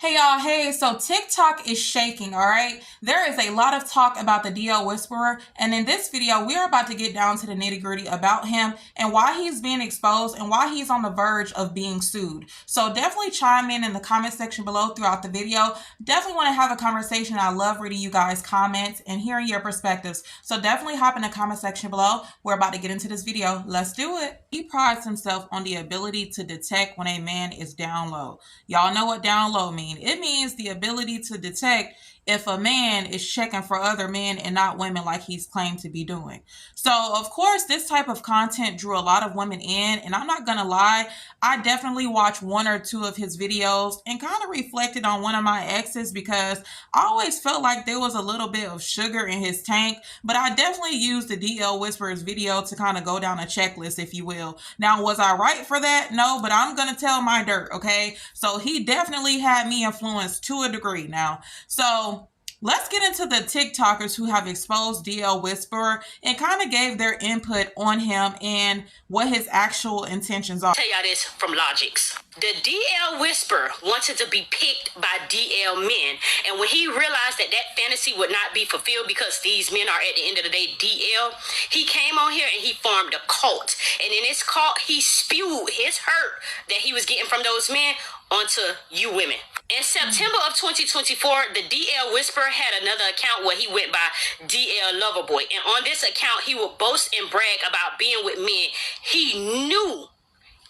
Hey y'all, hey, so TikTok is shaking, all right? There is a lot of talk about the DL Whisperer, and in this video, we are about to get down to the nitty gritty about him and why he's being exposed and why he's on the verge of being sued. So definitely chime in the comment section below throughout the video. Definitely want to have a conversation. I love reading you guys' comments and hearing your perspectives. So definitely hop in the comment section below. We're about to get into this video. Let's do it. He prides himself on the ability to detect when a man is down low. Y'all know what down low means. It means the ability to detect if a man is checking for other men and not women like he's claimed to be doing. So, of course, this type of content drew a lot of women in, and I'm not going to lie, I definitely watched one or two of his videos and kind of reflected on one of my exes because I always felt like there was a little bit of sugar in his tank, but I definitely used the DL Whisperers video to kind of go down a checklist, if you will. Now, was I right for that? No, but I'm going to tell my dirt, okay? So he definitely had me influenced to a degree now. So let's get into the TikTokers who have exposed DL Whisperer and kind of gave their input on him and what his actual intentions are. I'll tell y'all this from Logics. The DL Whisperer wanted to be picked by DL men, and when he realized that that fantasy would not be fulfilled because these men are at the end of the day DL, he came on here and he formed a cult. And in this cult, he spewed his hurt that he was getting from those men onto you women. In September of 2024, the DL Whisperer had another account where he went by DL Loverboy. And on this account, he would boast and brag about being with men he knew,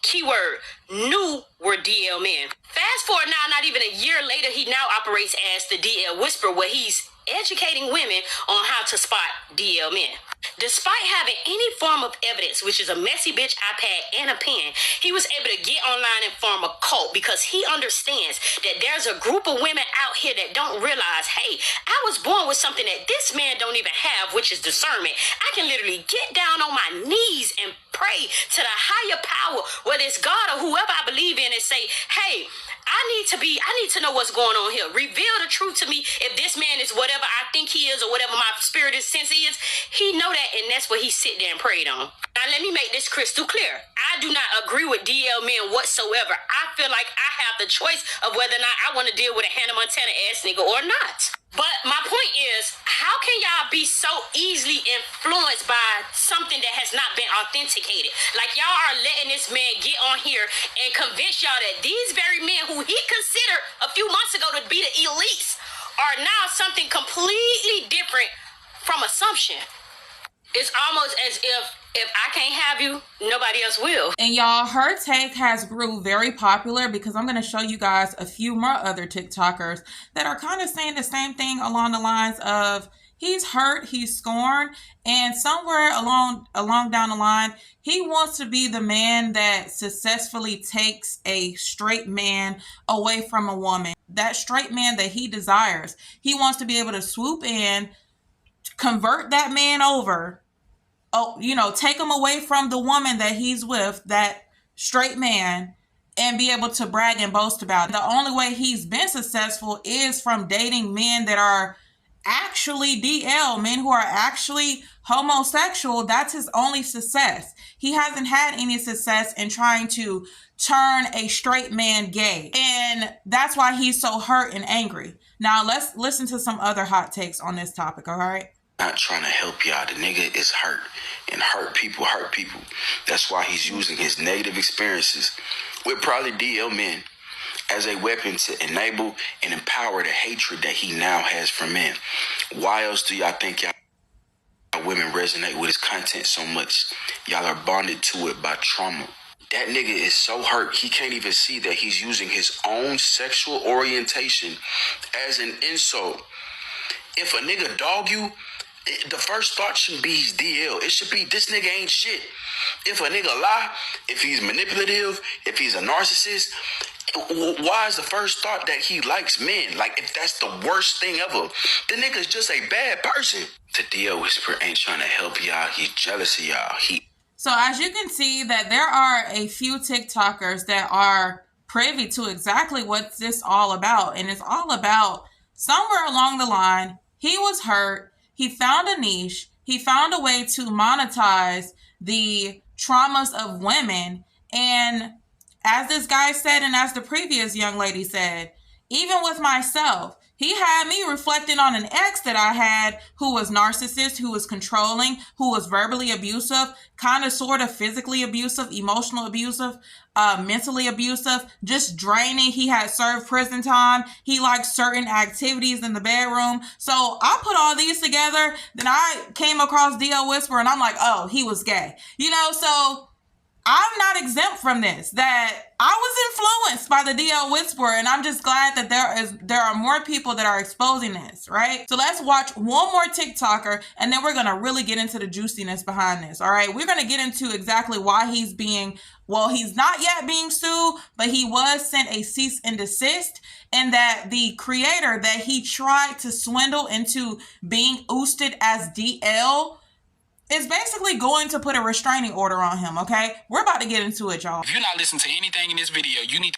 keyword, knew were DL men. Fast forward now, not even a year later, he now operates as the DL Whisperer, where he's educating women on how to spot DL men. Despite having any form of evidence, which is a messy bitch iPad and a pen, he was able to get online and form a cult because he understands that there's a group of women out here that don't realize, hey, I was born with something that this man don't even have, which is discernment. I can literally get down on my knees and pray to the higher power, whether it's God or whoever I believe in, and say, hey, I need to know what's going on here. Reveal the truth to me. If this man is whatever I think he is or whatever my spirit is sense he is, he know that, and that's what he sit there and prayed on. Now, let me make this crystal clear. I do not agree with DL men whatsoever. I feel like I have the choice of whether or not I want to deal with a Hannah Montana ass nigga or not. But my point is, how can y'all be so easily influenced by something that has not been authenticated? Like, y'all are letting this man get on here and convince y'all that these very men who he considered a few months ago to be the elites are now something completely different from assumption. It's almost as if I can't have you, nobody else will. And y'all, her take has grew very popular because I'm going to show you guys a few more other TikTokers that are kind of saying the same thing along the lines of he's hurt, he's scorned, and somewhere along down the line, he wants to be the man that successfully takes a straight man away from a woman. That straight man that he desires. He wants to be able to swoop in, convert that man over, take him away from the woman that he's with, that straight man, and be able to brag and boast about it. The only way he's been successful is from dating men that are actually DL, men who are actually homosexual. That's his only success. He hasn't had any success in trying to turn a straight man gay. And that's why he's so hurt and angry. Now let's listen to some other hot takes on this topic, all right? Not trying to help y'all. The nigga is hurt, and hurt people hurt people. That's why he's using his negative experiences with probably DL men as a weapon to enable and empower the hatred that he now has for men. Why else do y'all think y'all women resonate with his content so much? Y'all are bonded to it by trauma. That nigga is so hurt, he can't even see that he's using his own sexual orientation as an insult. If a nigga dog you, the first thought should be he's DL. It should be, this nigga ain't shit. If a nigga lie, if he's manipulative, if he's a narcissist, why is the first thought that he likes men? Like, if that's the worst thing ever, the nigga's just a bad person. The DL Whisperer ain't trying to help y'all. He's jealous of y'all. So as you can see that there are a few TikTokers that are privy to exactly what this all about. And it's all about somewhere along the line, he was hurt. He found a niche. He found a way to monetize the traumas of women. And as this guy said, and as the previous young lady said, Even with myself, he had me reflecting on an ex that I had who was narcissist, who was controlling, who was verbally abusive, kind of sort of physically abusive, emotional abusive, mentally abusive, just draining. He had served prison time. He liked certain activities in the bedroom. So I put all these together. Then I came across DL Whisper and I'm like, oh, he was gay. So I'm not exempt from this, that I was influenced by the DL Whisperer, and I'm just glad that there are more people that are exposing this, right? So let's watch one more TikToker, and then we're going to really get into the juiciness behind this, all right? We're going to get into exactly why he's not yet being sued, but he was sent a cease and desist, and that the creator that he tried to swindle into being ousted as DL is basically going to put a restraining order on him, okay? We're about to get into it, y'all. If you're not listening to anything in this video, you need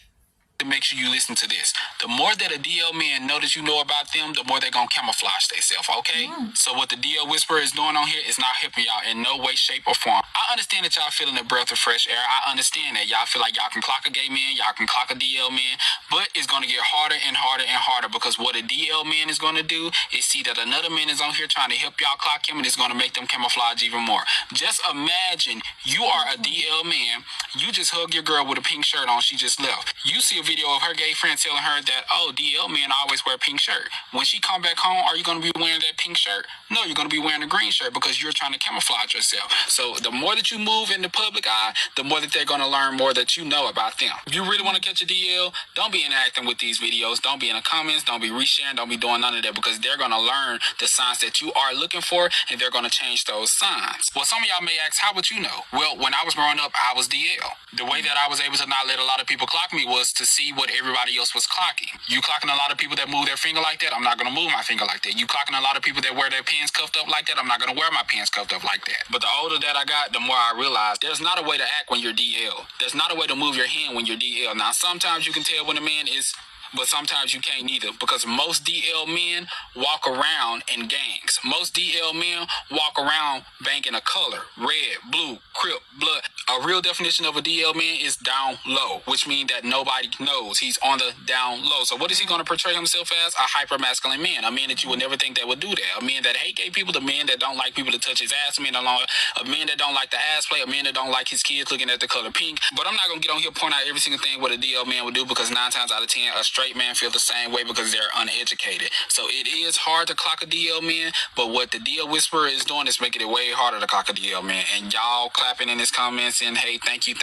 to make sure you listen to this. The more that a DL man know that you know about them, the more they're going to camouflage themselves, okay? So what the DL Whisperer is doing on here is not helping y'all in no way, shape, or form. I understand that y'all feeling a breath of fresh air. I understand that y'all feel like y'all can clock a gay man, y'all can clock a DL man, but it's going to get harder and harder and harder, because what a DL man is going to do is see that another man is on here trying to help y'all clock him, and it's going to make them camouflage even more. Just imagine you are a DL man, you just hug your girl with a pink shirt on, she just left. You see a video of her gay friend telling her that, oh, DL men always wear a pink shirt. When she come back home, are you going to be wearing that pink shirt? No, you're going to be wearing a green shirt, because you're trying to camouflage yourself. So the more that you move in the public eye, the more that they're going to learn more that you know about them. If you really want to catch a DL, don't be interacting with these videos. Don't be in the comments. Don't be resharing. Don't be doing none of that, because they're going to learn the signs that you are looking for, and they're going to change those signs. Well, some of y'all may ask, how would you know? Well, when I was growing up, I was DL. The way that I was able to not let a lot of people clock me was to see what everybody else was clocking. You clocking a lot of people that move their finger like that, I'm not going to move my finger like that. You clocking a lot of people that wear their pants cuffed up like that, I'm not going to wear my pants cuffed up like that. But the older that I got, the more I realized there's not a way to act when you're DL. There's not a way to move your hand when you're DL. Now, sometimes you can tell when a man is, but sometimes you can't either, because most DL men walk around in gangs. Most DL men walk around banking a color: red, blue, crip, blood. A real definition of a DL man is down low, which means that nobody knows. He's on the down low. So what is he going to portray himself as? A hyper-masculine man. A man that you would never think that would do that. A man that hate gay people. The man that don't like people to touch his ass. A man that don't like the ass play. A man that don't like his kids looking at the color pink. But I'm not going to get on here point out every single thing what a DL man would do, because 9 times out of 10, a straight man feel the same way, because they're uneducated. So it is hard to clock a DL man, but what the DL Whisperer is doing is making it way harder to clock a DL man. And y'all clapping in his comments and, hey, thank you,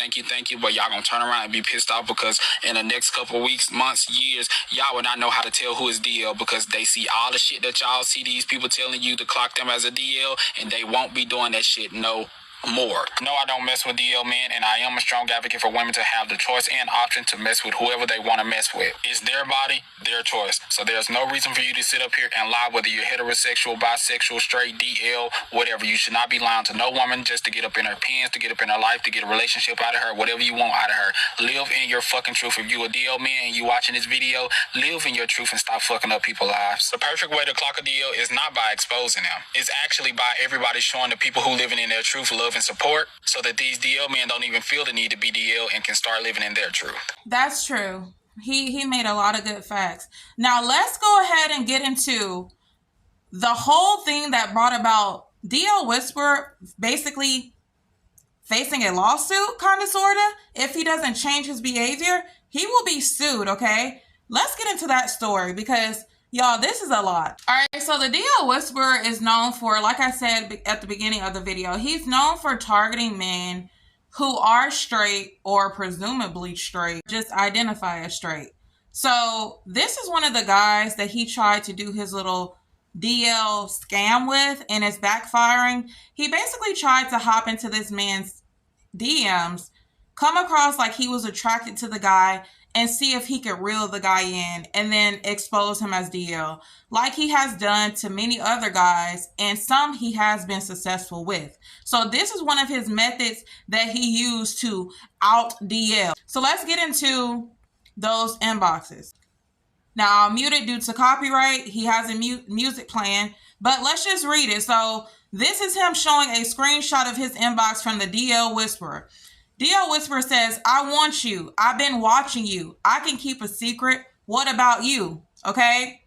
but y'all gonna turn around and be pissed off, because in the next couple of weeks, months, years, y'all will not know how to tell who is DL, because they see all the shit that y'all see these people telling you to clock them as a DL, and they won't be doing that shit no more. No, I don't mess with DL men, and I am a strong advocate for women to have the choice and option to mess with whoever they want to mess with. It's their body, their choice. So there's no reason for you to sit up here and lie, whether you're heterosexual, bisexual, straight, DL, whatever. You should not be lying to no woman just to get up in her pants, to get up in her life, to get a relationship out of her, whatever you want out of her. Live in your fucking truth. If you a DL man and you watching this video, live in your truth and stop fucking up people's lives. The perfect way to clock a DL is not by exposing them. It's actually by everybody showing the people who living in their truth love and support, so that these DL men don't even feel the need to be DL and can start living in their truth. That's true. He made a lot of good facts. Now let's go ahead and get into the whole thing that brought about DL Whisperer basically facing a lawsuit, kind of, sort of. If he doesn't change his behavior, he will be sued, okay? Let's get into that story, because y'all, this is a lot. All right, so the DL Whisperer is known for, like I said at the beginning of the video, he's known for targeting men who are straight or presumably straight, just identify as straight. So this is one of the guys that he tried to do his little DL scam with, and it's backfiring. He basically tried to hop into this man's DMs, come across like he was attracted to the guy, and see if he could reel the guy in and then expose him as DL, like he has done to many other guys, and some he has been successful with. So this is one of his methods that he used to out DL. So let's get into those inboxes. Now, I'll mute it due to copyright. He has a music playing, but let's just read it. So this is him showing a screenshot of his inbox from the DL Whisperer. DL Whisperer says, "I want you. I've been watching you. I can keep a secret. What about you? Okay?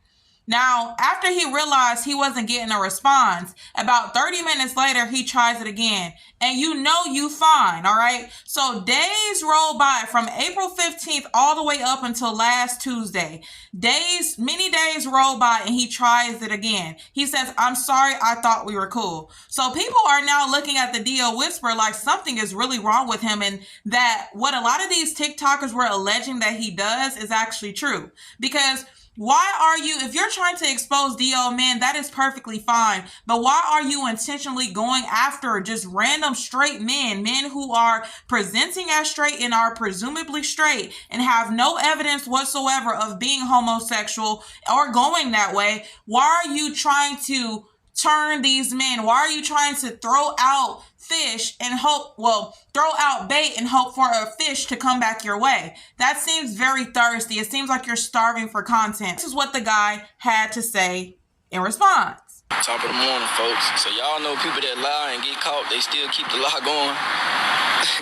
Now, after he realized he wasn't getting a response, about 30 minutes later, he tries it again. And you know you fine, all right? So days roll by from April 15th all the way up until last Tuesday. Many days roll by and he tries it again. He says, I'm sorry, I thought we were cool. So people are now looking at the DL Whisperer like something is really wrong with him, and that what a lot of these TikTokers were alleging that he does is actually true. Because why are you, if you're trying to expose DL men, that is perfectly fine. But why are you intentionally going after just random straight men who are presenting as straight and are presumably straight and have no evidence whatsoever of being homosexual or going that way? Why are you trying to turn these men? Why are you trying to throw out fish and throw out bait and hope for a fish to come back your way? That seems very thirsty. It seems like you're starving for content. This is what the guy had to say in response. Top of the morning, folks. So y'all know people that lie and get caught, they still keep the lie going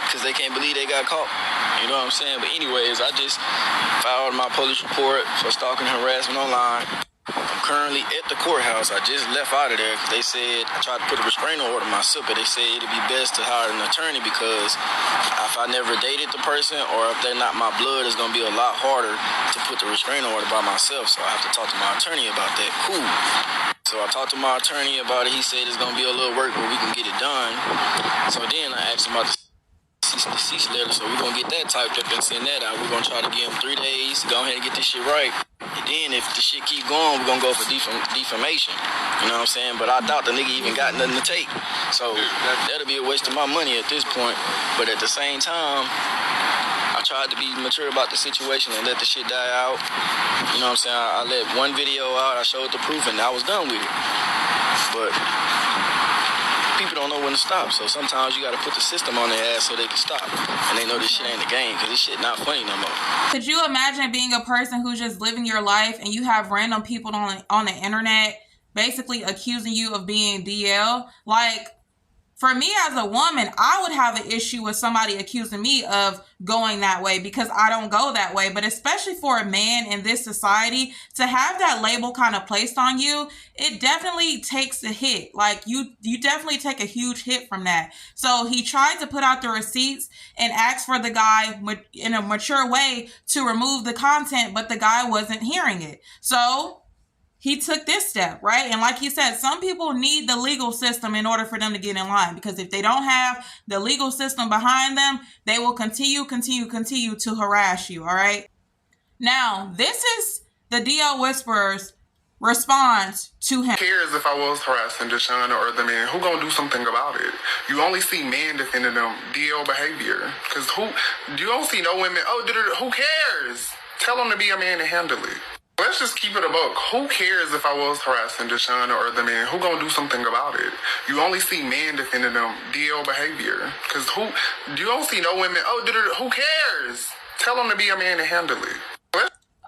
because they can't believe they got caught. You know what I'm saying? But anyways, I just filed my police report for stalking and harassment online. I'm currently at the courthouse. I just left out of there because they said, I tried to put a restraining order on myself, but they said it'd be best to hire an attorney because if I never dated the person or if they're not my blood, it's going to be a lot harder to put the restraining order by myself. So I have to talk to my attorney about that. Cool. So I talked to my attorney about it. He said it's going to be a little work, but we can get it done. So then I asked him about the cease letter, so we're going to get that typed up and send that out. We're going to try to give him 3 days to go ahead and get this shit right. And then if the shit keep going, we're going to go for defamation. You know what I'm saying? But I doubt the nigga even got nothing to take. So that'll be a waste of my money at this point. But at the same time, I tried to be mature about the situation and let the shit die out. You know what I'm saying? I let one video out, I showed the proof, and I was done with it. But people don't know when to stop, so sometimes you gotta put the system on their ass so they can stop. And they know this shit ain't a game, because this shit not funny no more. Could you imagine being a person who's just living your life and you have random people on the internet basically accusing you of being DL? Like, for me as a woman, I would have an issue with somebody accusing me of going that way because I don't go that way. But especially for a man in this society, to have that label kind of placed on you, it definitely takes a hit. Like you definitely take a huge hit from that. So he tried to put out the receipts and asked for the guy in a mature way to remove the content, but the guy wasn't hearing it. So he took this step, right? And like he said, some people need the legal system in order for them to get in line, because if they don't have the legal system behind them, they will continue to harass you, all right? Now, this is the DL Whisperer's response to him. Who cares if I was harassing Deshaun or other men? Who gonna do something about it? You only see men defending them DL behavior. Because you don't see no women, who cares? Tell them to be a man and handle it. Let's just keep it a buck. Who cares if I was harassing Deshaun or other men? Who gonna do something about it? You only see men defending them DL behavior. Because you don't see no women, who cares? Tell them to be a man and handle it.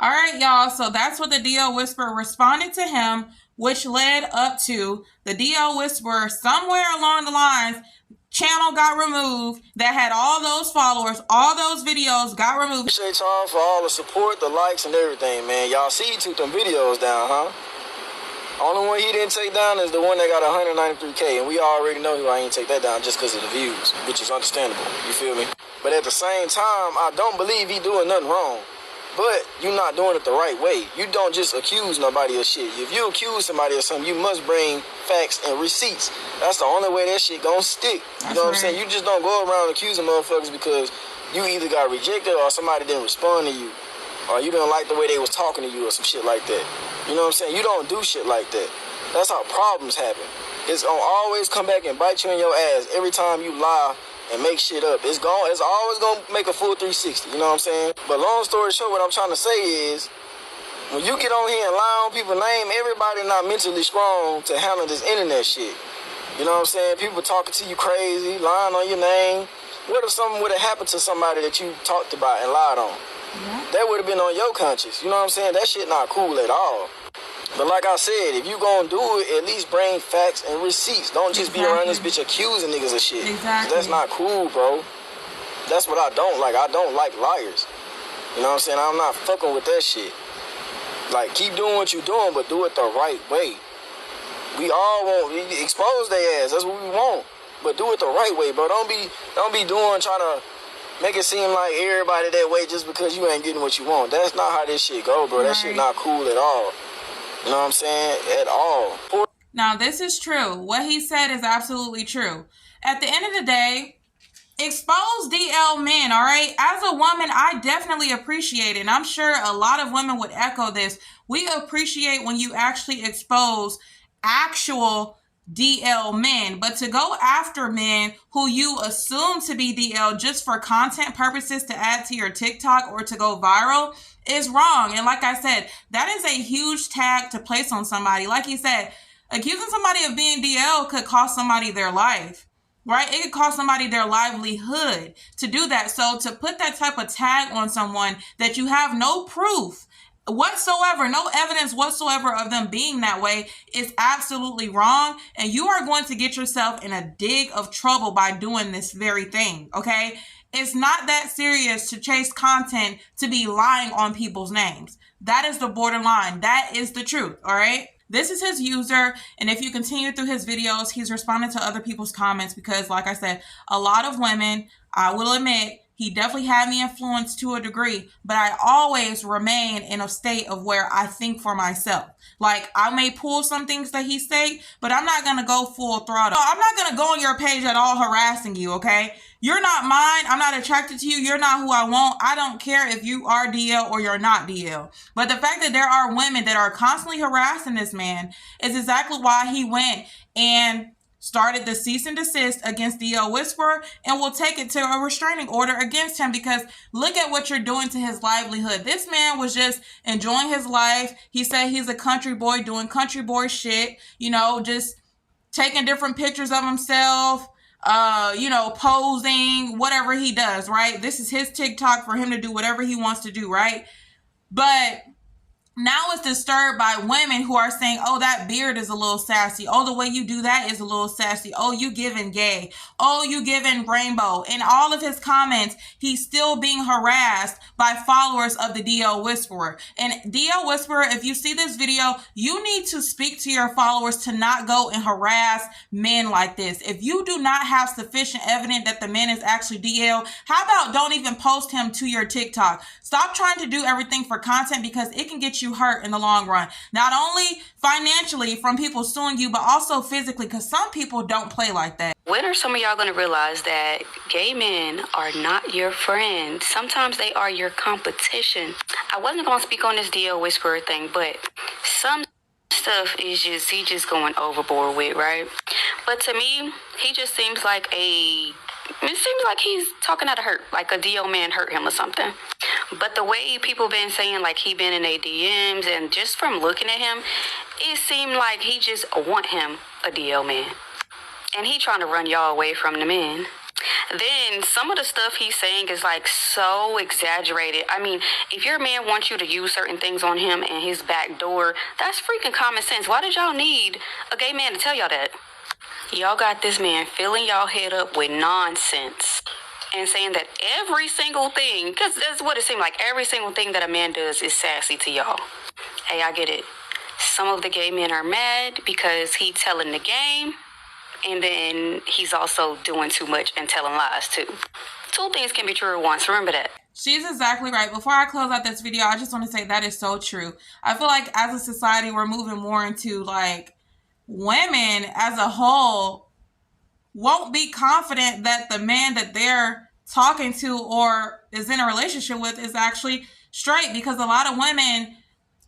All right, y'all. So that's what the DL Whisperer responded to him, which led up to the DL Whisperer somewhere along the lines. Channel got removed that had all those followers, all those videos got removed. Appreciate y'all for all the support, the likes, and everything, man. Y'all see he took them videos down, huh? Only one he didn't take down is the one that got 193K, and we already know why he didn't take that down just because of the views, which is understandable. You feel me? But at the same time, I don't believe he doing nothing wrong. But you're not doing it the right way. You don't just accuse nobody of shit. If you accuse somebody of something, you must bring facts and receipts. That's the only way that shit gonna stick. You know what I'm saying? You just don't go around accusing motherfuckers because you either got rejected or somebody didn't respond to you, or you didn't like the way they was talking to you or some shit like that. You know what I'm saying? You don't do shit like that. That's how problems happen. It's gonna always come back and bite you in your ass every time you lie and make shit up. It's always gonna make a full 360, you know what I'm saying? But long story short, what I'm trying to say is, when you get on here and lie on people's name, everybody not mentally strong to handle this internet shit. You know what I'm saying? People talking to you crazy, lying on your name. What if something would have happened to somebody that you talked about and lied on? That would have been on your conscience. You know what I'm saying? That shit not cool at all. But like I said, if you gonna do it, at least bring facts and receipts. Don't just be around this bitch accusing niggas of shit. Exactly. That's not cool, bro. That's what I don't like. I don't like liars. You know what I'm saying? I'm not fucking with that shit. Like, keep doing what you're doing, but do it the right way. We all want expose their ass. That's what we want. But do it the right way, bro. Don't be trying to make it seem like everybody that way just because you ain't getting what you want. That's not how this shit go, bro. That shit not cool at all. You know what I'm saying? At all. Now, this is true. What he said is absolutely true. At the end of the day, expose DL men, all right? As a woman, I definitely appreciate it. And I'm sure a lot of women would echo this. We appreciate when you actually expose actual DL men, but to go after men who you assume to be DL just for content purposes to add to your TikTok or to go viral is wrong. And like I said, that is a huge tag to place on somebody. Like he said, accusing somebody of being DL could cost somebody their life. Right? It could cost somebody their livelihood to do that. So to put that type of tag on someone that you have no proof whatsoever, no evidence whatsoever of them being that way is absolutely wrong. And you are going to get yourself in a dig of trouble by doing this very thing. Okay? It's not that serious to chase content to be lying on people's names. That is the borderline. That is the truth. All right? This is his user, and if you continue through his videos, he's responding to other people's comments because, like I said, a lot of women, I will admit, he definitely had me influenced to a degree, but I always remain in a state of where I think for myself. Like, I may pull some things that he say, but I'm not going to go full throttle. I'm not going to go on your page at all harassing you, okay? You're not mine. I'm not attracted to you. You're not who I want. I don't care if you are DL or you're not DL. But the fact that there are women that are constantly harassing this man is exactly why he went and started the cease and desist against DL Whisperer and will take it to a restraining order against him because look at what you're doing to his livelihood. This man was just enjoying his life. He said he's a country boy doing country boy shit, you know, just taking different pictures of himself, you know, posing, whatever he does, right? This is his TikTok for him to do whatever he wants to do, right? But now it's disturbed by women who are saying, oh, that beard is a little sassy. Oh, the way you do that is a little sassy. Oh, you giving gay. Oh, you giving rainbow. In all of his comments, he's still being harassed by followers of the DL Whisperer. And DL Whisperer, if you see this video, you need to speak to your followers to not go and harass men like this. If you do not have sufficient evidence that the man is actually DL, how about don't even post him to your TikTok? Stop trying to do everything for content because it can get you hurt in the long run. Not only financially from people suing you, but also physically because some people don't play like that. When are some of y'all going to realize that gay men are not your friends? Sometimes they are your competition. I wasn't going to speak on this DL Whisperer thing, but some stuff is just, he just going overboard with, right? But to me, he just seems like it seems like he's talking out of hurt, like a DL man hurt him or something. But the way people been saying, like, he been in their DMs, and just from looking at him, it seemed like he just want him a DL man. And he trying to run y'all away from the men. Then some of the stuff he's saying is, like, so exaggerated. I mean, if your man wants you to use certain things on him and his back door, that's freaking common sense. Why did y'all need a gay man to tell y'all that? Y'all got this man filling y'all head up with nonsense and saying that every single thing, because that's what it seemed like, every single thing that a man does is sassy to y'all. Hey, I get it. Some of the gay men are mad because he telling the game, and then he's also doing too much and telling lies too. Two things can be true at once. Remember that. She's exactly right. Before I close out this video, I just want to say that is so true. I feel like as a society, we're moving more into like women as a whole won't be confident that the man that they're talking to or is in a relationship with is actually straight, because a lot of women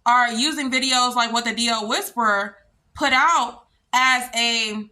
are using videos like what the DL Whisperer put out as a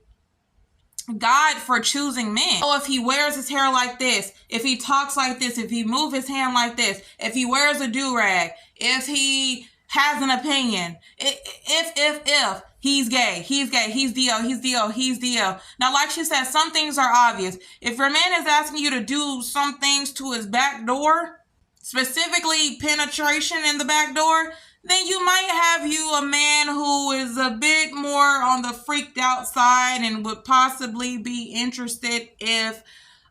guide for choosing men. So if he wears his hair like this, if he talks like this, if he moves his hand like this, if he wears a do-rag, if he has an opinion, if he's gay, he's DL. Now, like she said, some things are obvious. If your man is asking you to do some things to his back door, specifically penetration in the back door, then you might have you a man who is a bit more on the freaked out side and would possibly be interested if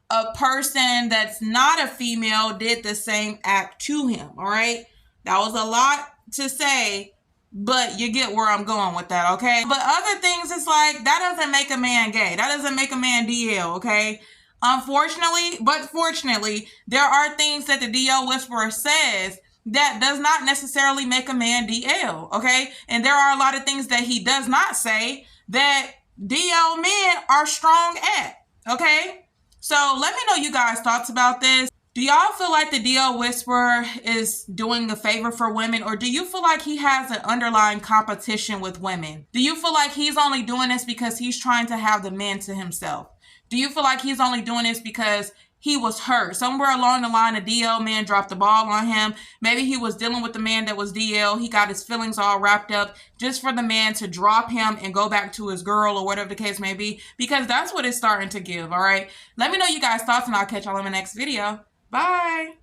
a person that's not a female did the same act to him, all right? That was a lot to say, but you get where I'm going with that, okay? But other things, it's like, that doesn't make a man gay. That doesn't make a man DL, okay? Unfortunately, but fortunately, there are things that the DL Whisperer says that does not necessarily make a man DL, okay? And there are a lot of things that he does not say that DL men are strong at, okay? So let me know you guys' thoughts about this. Do y'all feel like the DL Whisperer is doing a favor for women, or do you feel like he has an underlying competition with women? Do you feel like he's only doing this because he's trying to have the men to himself? Do you feel like he's only doing this because he was hurt? Somewhere along the line, a DL man dropped the ball on him. Maybe he was dealing with the man that was DL. He got his feelings all wrapped up just for the man to drop him and go back to his girl or whatever the case may be, because that's what it's starting to give, all right? Let me know you guys' thoughts, and I'll catch y'all in the next video. Bye.